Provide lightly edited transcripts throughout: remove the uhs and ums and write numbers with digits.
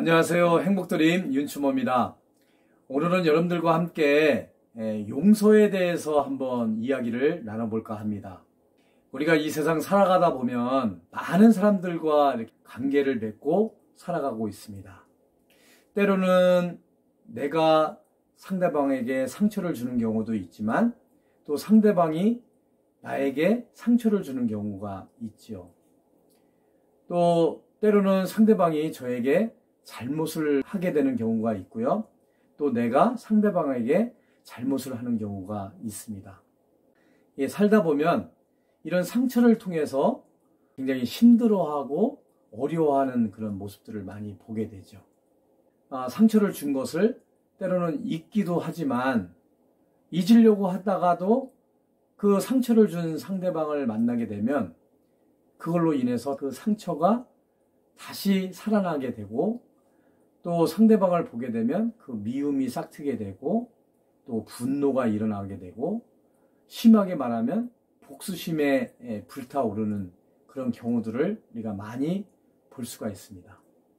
안녕하세요. 행복드림 윤추모입니다. 오늘은 여러분들과 함께 용서에 대해서 한번 이야기를 나눠볼까 합니다. 우리가 이 세상 살아가다 보면 많은 사람들과 이렇게 관계를 맺고 살아가고 있습니다. 때로는 내가 상대방에게 상처를 주는 경우도 있지만 또 상대방이 나에게 상처를 주는 경우가 있지요. 또 때로는 상대방이 저에게 잘못을 하게 되는 경우가 있고요. 또 내가 상대방에게 잘못을 하는 경우가 있습니다. 살다 보면 이런 상처를 통해서 굉장히 힘들어하고 어려워하는 그런 모습들을 많이 보게 되죠. 상처를 준 것을 때로는 잊기도 하지만 잊으려고 하다가도 그 상처를 준 상대방을 만나게 되면 그걸로 인해서 그 상처가 다시 살아나게 되고 또 상대방을 보게 되면 그 미움이 싹트게 되고 또 분노가 일어나게 되고 심하게 말하면 복수심에 불타오르는 그런 경우들을 우리가 많이 볼 수가 있습니다.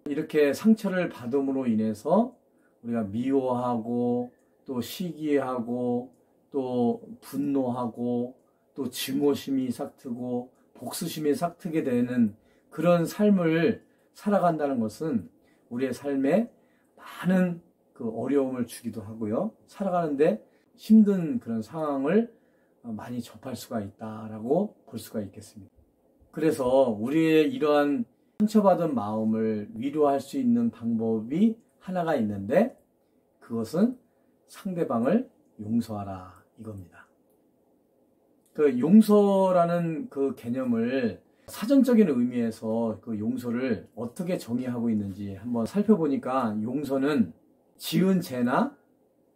이렇게 상처를 받음으로 인해서 우리가 미워하고 또 시기하고 또 분노하고 또 증오심이 싹트고 복수심이 싹트게 되는 그런 삶을 살아간다는 것은 우리의 삶에 많은 그 어려움을 주기도 하고요. 살아가는데 힘든 그런 상황을 많이 접할 수가 있다라고 볼 수가 있겠습니다. 그래서 우리의 이러한 상처받은 마음을 위로할 수 있는 방법이 하나가 있는데 그것은 상대방을 용서하라 이겁니다. 그 용서라는 그 개념을 사전적인 의미에서 그 용서를 어떻게 정의하고 있는지 한번 살펴보니까 용서는 지은 죄나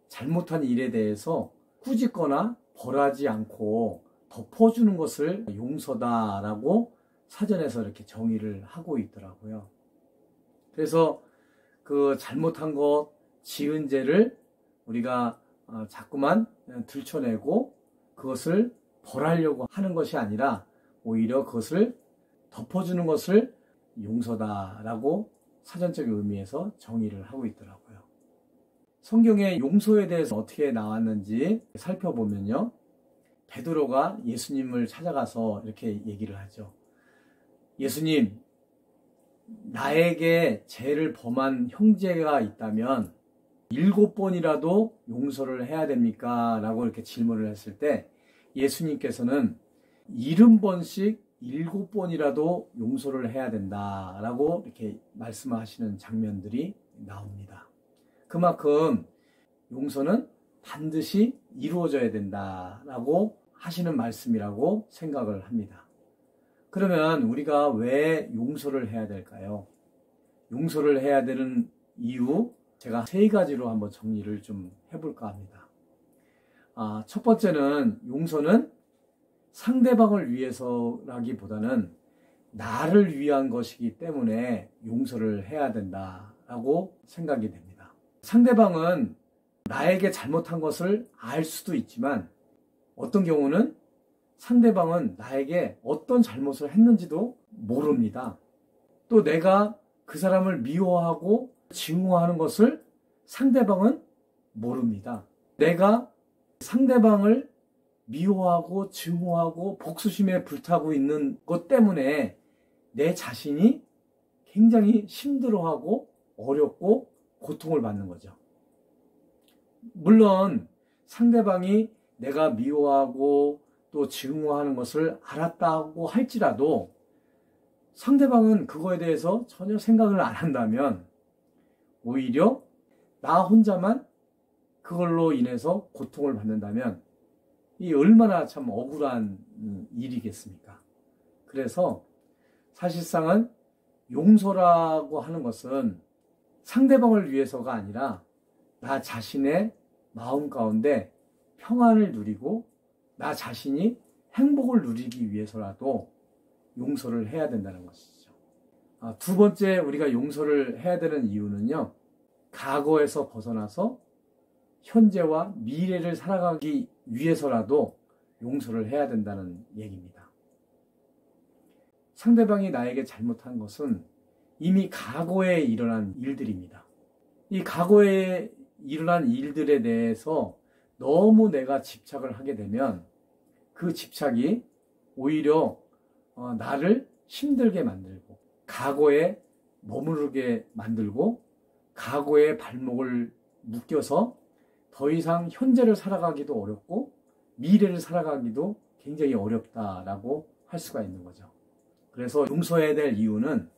잘못한 일에 대해서 꾸짖거나 벌하지 않고 덮어주는 것을 용서다라고 사전에서 이렇게 정의를 하고 있더라고요. 그래서 그 잘못한 것, 지은 죄를 우리가 자꾸만 들춰내고 그것을 벌하려고 하는 것이 아니라 오히려 그것을 덮어주는 것을 용서다라고 사전적 의미에서 정의를 하고 있더라고요. 성경에 용서에 대해서 어떻게 나왔는지 살펴보면요. 베드로가 예수님을 찾아가서 이렇게 얘기를 하죠. 예수님, 나에게 죄를 범한 형제가 있다면 7번이라도 용서를 해야 됩니까? 라고 이렇게 질문을 했을 때 예수님께서는 70번씩 7번이라도 용서를 해야 된다라고 이렇게 말씀하시는 장면들이 나옵니다. 그만큼 용서는 반드시 이루어져야 된다라고 하시는 말씀이라고 생각을 합니다. 그러면 우리가 왜 용서를 해야 될까요? 용서를 해야 되는 이유 제가 3가지로 한번 정리를 좀 해볼까 합니다. 첫 번째는 용서는 상대방을 위해서라기보다는 나를 위한 것이기 때문에 용서를 해야 된다라고 생각이 됩니다. 상대방은 나에게 잘못한 것을 알 수도 있지만 어떤 경우는 상대방은 나에게 어떤 잘못을 했는지도 모릅니다. 또 내가 그 사람을 미워하고 증오하는 것을 상대방은 모릅니다. 내가 상대방을 미워하고 증오하고 복수심에 불타고 있는 것 때문에 내 자신이 굉장히 힘들어하고 어렵고 고통을 받는 거죠. 물론 상대방이 내가 미워하고 또 증오하는 것을 알았다고 할지라도 상대방은 그거에 대해서 전혀 생각을 안 한다면 오히려 나 혼자만 그걸로 인해서 고통을 받는다면 이 얼마나 참 억울한 일이겠습니까? 그래서 사실상은 용서라고 하는 것은 상대방을 위해서가 아니라 나 자신의 마음 가운데 평안을 누리고 나 자신이 행복을 누리기 위해서라도 용서를 해야 된다는 것이죠. 두 번째 우리가 용서를 해야 되는 이유는요. 과거에서 벗어나서 현재와 미래를 살아가기 위해서라도 용서를 해야 된다는 얘기입니다. 상대방이 나에게 잘못한 것은 이미 과거에 일어난 일들입니다. 이 과거에 일어난 일들에 대해서 너무 내가 집착을 하게 되면 그 집착이 오히려 나를 힘들게 만들고 과거에 머무르게 만들고 과거의 발목을 묶여서 더 이상 현재를 살아가기도 어렵고 미래를 살아가기도 굉장히 어렵다라고 할 수가 있는 거죠. 그래서 용서해야 될 이유는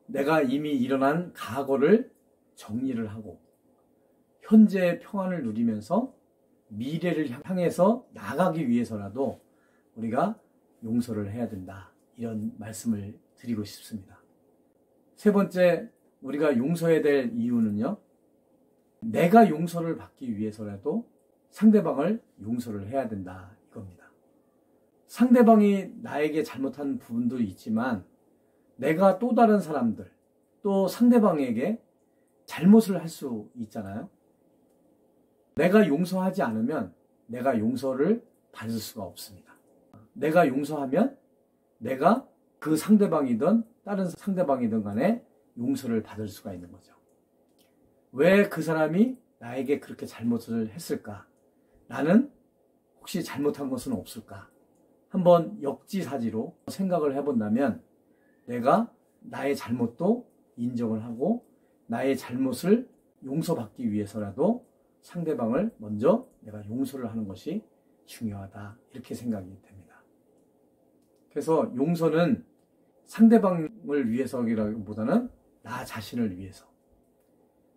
내가 이미 일어난 과거를 정리를 하고 현재의 평안을 누리면서 미래를 향해서 나가기 위해서라도 우리가 용서를 해야 된다. 이런 말씀을 드리고 싶습니다. 세 번째, 우리가 용서해야 될 이유는요. 내가 용서를 받기 위해서라도 상대방을 용서를 해야 된다. 이겁니다. 상대방이 나에게 잘못한 부분도 있지만 내가 또 다른 사람들, 또 상대방에게 잘못을 할 수 있잖아요. 내가 용서하지 않으면 내가 용서를 받을 수가 없습니다. 내가 용서하면 내가 그 상대방이든 다른 상대방이든 간에 용서를 받을 수가 있는 거죠. 왜 그 사람이 나에게 그렇게 잘못을 했을까? 나는 혹시 잘못한 것은 없을까? 한번 역지사지로 생각을 해본다면 내가 나의 잘못도 인정을 하고 나의 잘못을 용서받기 위해서라도 상대방을 먼저 내가 용서를 하는 것이 중요하다. 이렇게 생각이 됩니다. 그래서 용서는 상대방을 위해서라기보다는 나 자신을 위해서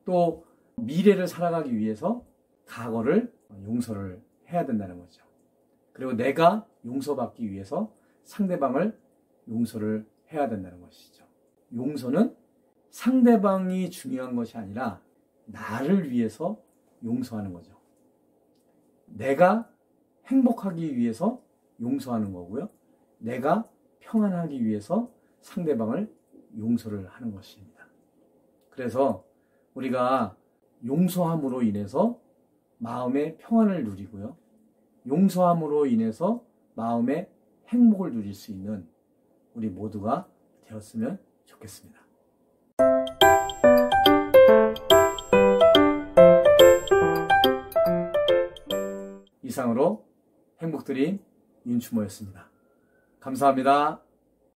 또 미래를 살아가기 위해서 과거를 용서를 해야 된다는 거죠. 그리고 내가 용서받기 위해서 상대방을 용서를 해야 된다는 것이죠. 용서는 상대방이 중요한 것이 아니라 나를 위해서 용서하는 거죠. 내가 행복하기 위해서 용서하는 거고요. 내가 평안하기 위해서 상대방을 용서를 하는 것입니다. 그래서 우리가 용서함으로 인해서 마음의 평안을 누리고요. 용서함으로 인해서 마음의 행복을 누릴 수 있는 우리 모두가 되었으면 좋겠습니다. 이상으로 행복드림 윤추모였습니다. 감사합니다.